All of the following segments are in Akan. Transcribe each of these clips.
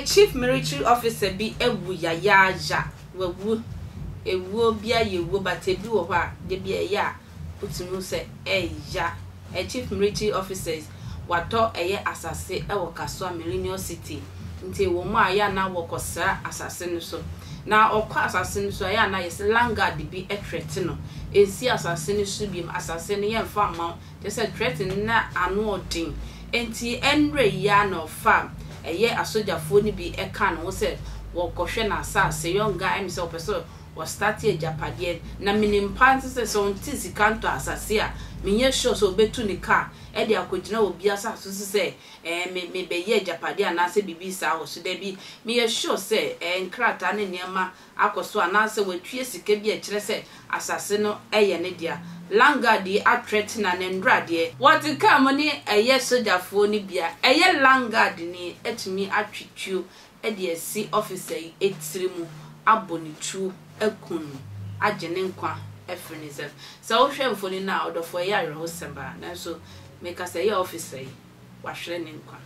chief military officer bi ewu ya wawu ewu bia yewu batebi wo ha de bia ya utunu se eya chief military officers wato eye asase e wo Kasoa Millennium City nti wo mu aya na wo kosa asase no so na okwa asase no so aya na yes langard bi threat no ensi asase no so bi asase no ye mfa ma they said threat na anu odin enti enre ya no farm eye asojafo ni bi eka no se wo kohwe na asase yonga em se opeso wo start e japade na minimpan se so nti sikanto asase a menye sure so betu ni car e de akogina obi asase so se me be ye japade anase bibi sa wo so da bi me sure se nkrata ne niema akoso anase watwie sika bi e kire se asase no eye ne dia langard atret na nendrade what come ni eye sojafo ni bia eye langard ni etumi atwitwu e de si officer etirimu abonitu ekunu agene nkwa efrenizem so wo hwe mfoni na odofo ya rehosemba na so make us say officer wahwere ne nkwa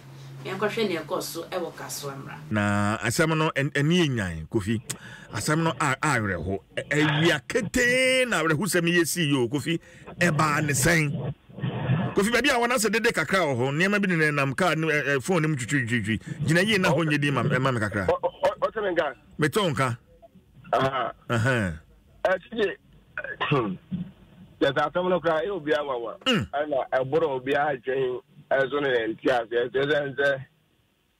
yankɔhwe ne ekoso e wo Kasoa mra na asɛm no eni enyan Kofi asɛm no awerɛho awia kete na awerɛhosɛm yesi yo Kofi eba ne sɛn Kofi baabi a wona se dede kakra wɔ ho nneɛma bi ne nam ka phone nim twitwitwi gina yi na ho nyedi ma me kakra o temenga metonka Actually, there's a family cry, you'll be our and a borrow be a train as on an Tias,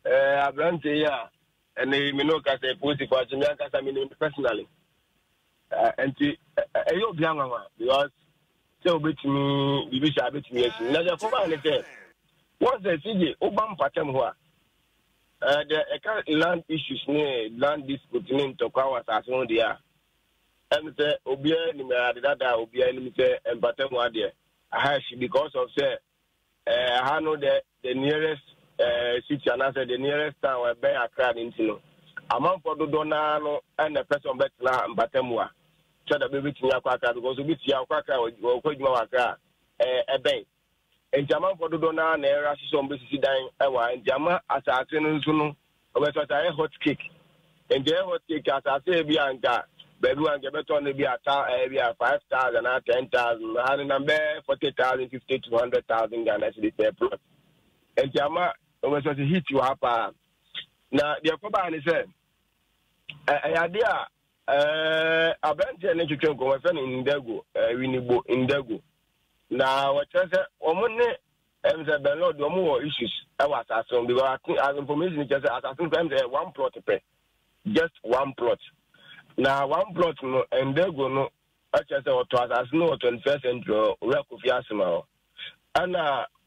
a brand here, and they may not as a pussy for Jamaica, I mean, personally. And you'll be young because so bit me, you wish I bit me. Now, for my what's the city? Obama Patamwa. The land issues near land dispute in Tokawa, as on the air. And say obia ni me adada obia ni me say empatem ade ahash because of say I know the nearest city and say the nearest town where be Accra ntino amount for do na no and the person bet na empatem wa so that baby tinya kwa aka because obi tia kwa aka wo kwadwuma wa aka ben enjama for do na na era siso mbe sisi dan ewa enjama asase no nso no obeto ta hot cake and the hot cake asase bi anka baby one get on be at 5,000 or 10,000, having number 40,000, 50 to 100,000 Ghana cedis per plot. And Jama was a hit you up. Now the Akobani said, idea a branch and education go in Indego, Winibo Indego. Now what I said, Omone and the Lord no more issues. I was asking because I think as information just as I think one plot to pay. Just one plot. Now one plot no and they go no actually to as no 21st century Kofi Asma and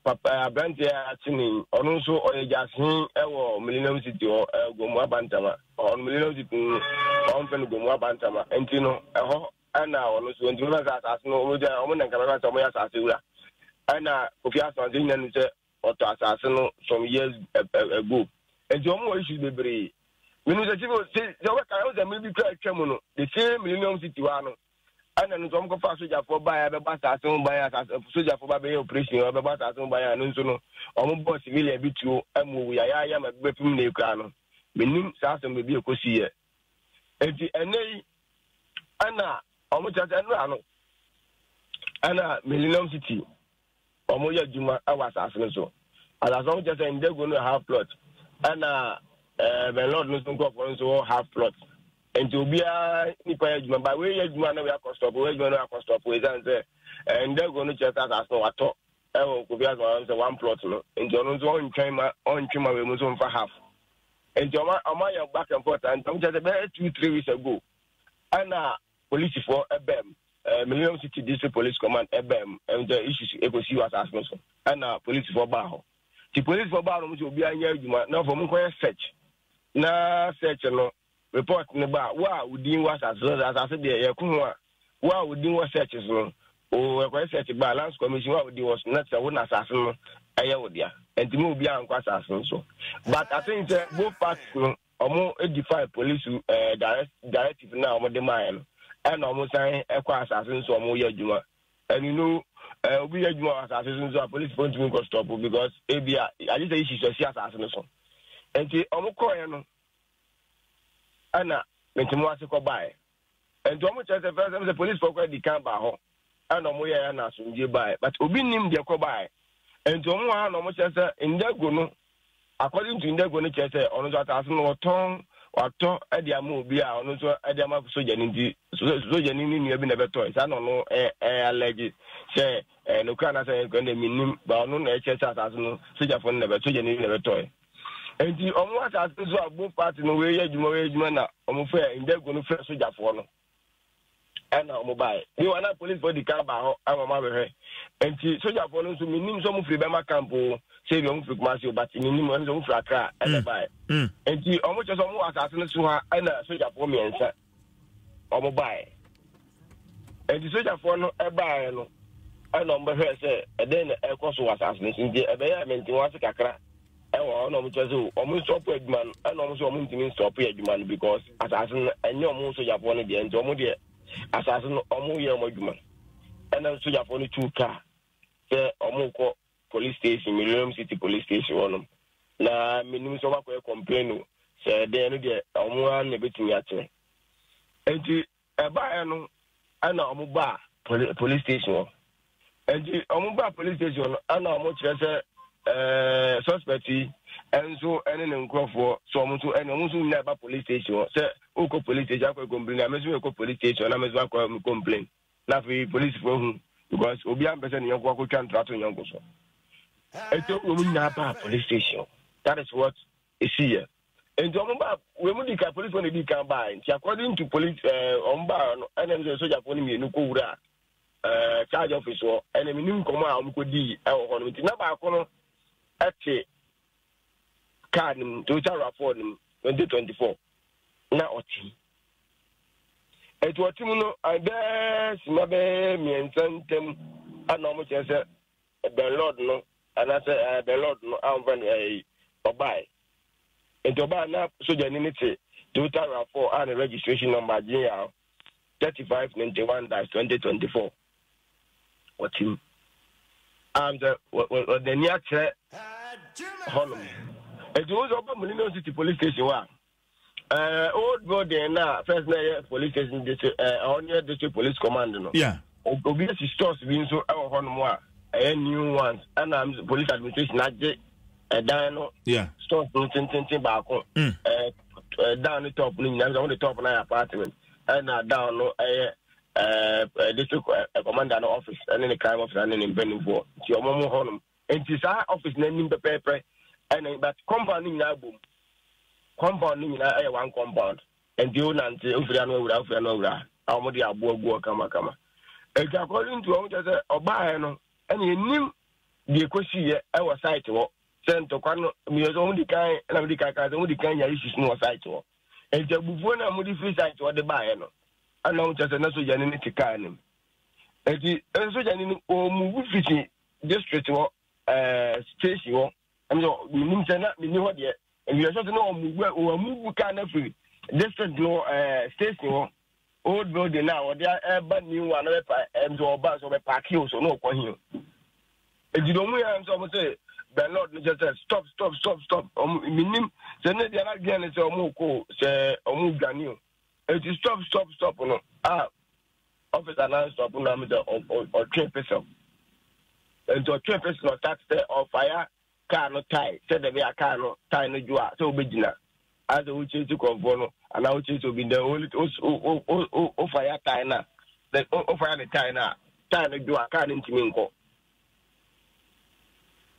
papa branch atini ono so oyasin ewo Millennium City o Gomu Abantama on Millennium City on fen Gomu Abantama entino eho ana ono so ndiro as no omo na nkaba so mo ya asase wura ana Kofi Asma dey nyanu se oto asase no some years ago enti omo issue bebre Minister Chivo say the work I was a maybe try tremono, the same Millennium City one. And then some go for soldier for buy a bata some buy a soldier for baby operation or bata some buy an unsono or more civilian bit you and we I am a weapon necano. Meaning Sassam may be a cossier. And the Anna almost at Anno Anna Millennium City or Moya Juma I was asking so. And as long as they're going to have plot Anna the Lord knows don't go for so half plots. And to be a Nipa Juma by way you man we are cost up, we're going to cost up with and they're going to check us as no at all. Could be as one plot, and John's own chamber on Chima we must on for half. And Joma Amaya back and forth and just about 2-3 weeks ago. And police for a BEM, Millennium City District Police Command a BEM, and the issues echo see us as also. And police for Baho. The police for Baho will be a year now for Munkoya search. Na search no report ne ba wa udin was as I said there yakun wa udin was searches no o e search balance commission wa udin was not say won assassin no aye odia enti mo obi an kwa assassin so but I think both parties no omo edify police directive na omo de man and omo say e kwa assassin so omo ye adwuma and you know obi ye adwuma assassin so police point to go stop because ebia I just say she so assassin so enti omo koye no ana mentimo ase ko bae ento mo chese first the police for di kan ba ho ana mo ya na asumdie bae but obi nim de ko bae ento mo ha no mo chese Ndego no according to Ndego no chese ono so atase no ton wato ade ama obi a ono so ade ama soja ni ni abi na beto sa no allege say no kana say ko ne minim ba ono na chese atase no soja fo na beto soja ni na beto enti omo atase so agbo party no we adwuma na omo fe Ndego no fe soja fo no ana omo bae ni wana police body car ba ho amama be enti soja fo no so minim so mo free be ma campo say bi omo free kumasi but minim so mo free akra ana bae enti omo che so omo asase no so ha ana soja fo miensa omo bae enti soja fo no e bae no ana omo be say e den e koso asase no nti e be ya menti wase kakra e wo no omo che so omo stop adwuma no ana omo so omo ntimi stop adwuma no because asase no enye omo soja fo no de enti omo de asase no omo ye omo adwuma ena soja fo no two car se omo ko police station Millennium City police station wono na minimum so ba ko complain se de no de omo an ne betimi ate enti e ba no ana omo ba police station enti omo ba police station ana omo kire se suspect enso ene ne nkrofo so omo so ene omo so na ba police station se oko police station akọ complain na meso eko police station na meso akọ complain na fi police for hu because obi am person yanko akọ twa ntrato yanko so eto omo na ba police station that is what is here and omo ba we mu di ka police when di kan ba nti according to police omo ba no ene meso soldier for ni mienu ko wura charge officer ene minim komo a omo ko di e ho no nti na ba akọ no ate card to tara for 2024 na oti etu oti mu no abe simabe miensantem ana omo chese the lord no ana say the lord no amvan obai etu obai na soja ni niti to tara for and registration number GL 3591-2024 oti and the near che hollow etu ozo ba Millennium City police station wa old building na first na police station on your district police command no yeah obi si stores bi nso e ho no a new ones and police administration age dan no yeah stores no tintin ba ko down the top no nyina on the top na apartment and down no district commander no office and the crime officer and in Benue ti omo ho no enti sa office na nim pepepe and but compound ni na bom compound ni na one compound and the owner and ofria no wura awu de abo kama according to what say oba no and nim de kosi ye e wo site wo sento kwano mi yo di kan na mi di kan mo di kan ya issues no site wo and jabufuo na mo di free site wo de ba no ana wo say na soja ni tika nim and the soja ni o mu fiti district wo station wo am so nim say na mi ni ho de and you just know move can free district no station wo old building now they are new one and so bus or park you so no kwa here and you don't hear so say the lord just stop minim say na they are again say omo ko say omo gani and you stop no officer now stop no am the or train person and to train person no tax or fire car no tie say the car no tie no jua so obegina as we change to conform and now change to be the only o fire tie na the o fire the tie na tie no jua car ntimi nko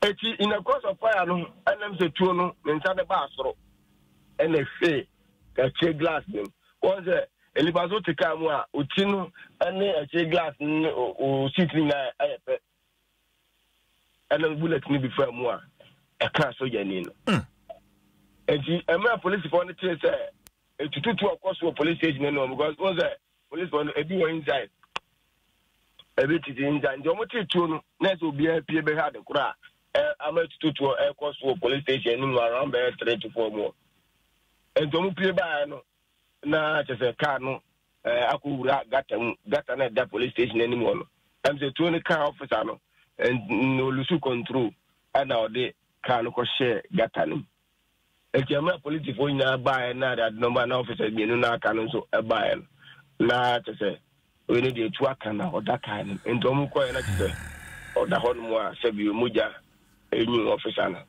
eti in the course of fire no and say tuo no nsa de ba asoro and e fe ka che glass dem o say elibazo te ka mu a oti no and e che glass o sitting na ayepe and bullet ni bi fa mu a e ka soja ni no enti emra police for no say etututu akoso police station no because was police for ebi won inside ebi titi inside njo mo titu no na so bia pie be ha de kura ama etututu akoso police station no around 3 to 4 more enti mo pie ba no na chese car no akowura gata na da police station ani mo no am say to no car officer no and no lusu control and now they car no ko share gata no Ekiyama police for ina buy na that number na officer bi no na aka no so e buy na te say we need to aka na oda kan nto mu ko na te say oda ho no a se bi muja enyu officer na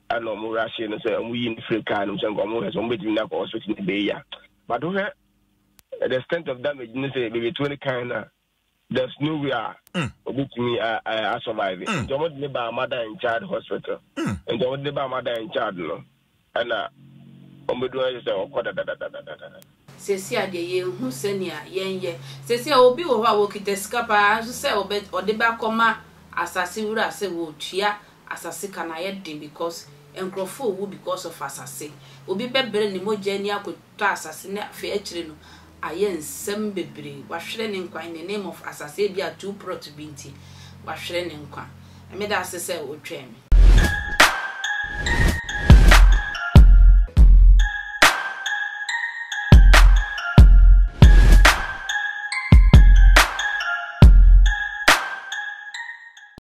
ana mu rashi no say mu yi free car no say mu he so mu bi na ko hospital ni be ya but the extent of damage no say be 20 kind na there's no way me I survive it. Don't live by mother in child hospital. And don't live by mother in child no. And ombedo say okoda da. Sesi ade ye hu senia yenye. Sesi obi wo ha wo kiteska pa so say obet odeba koma asase wura say wo tua asase kana ye din because enkrofo wo because of asase. Obi bebere ni moja ni akota asase na fe akire no. Ayen sem bebre wahwere ne nkwan in the name of asase bia 2 prot binti wahwere ne nkwan emeda asese otwem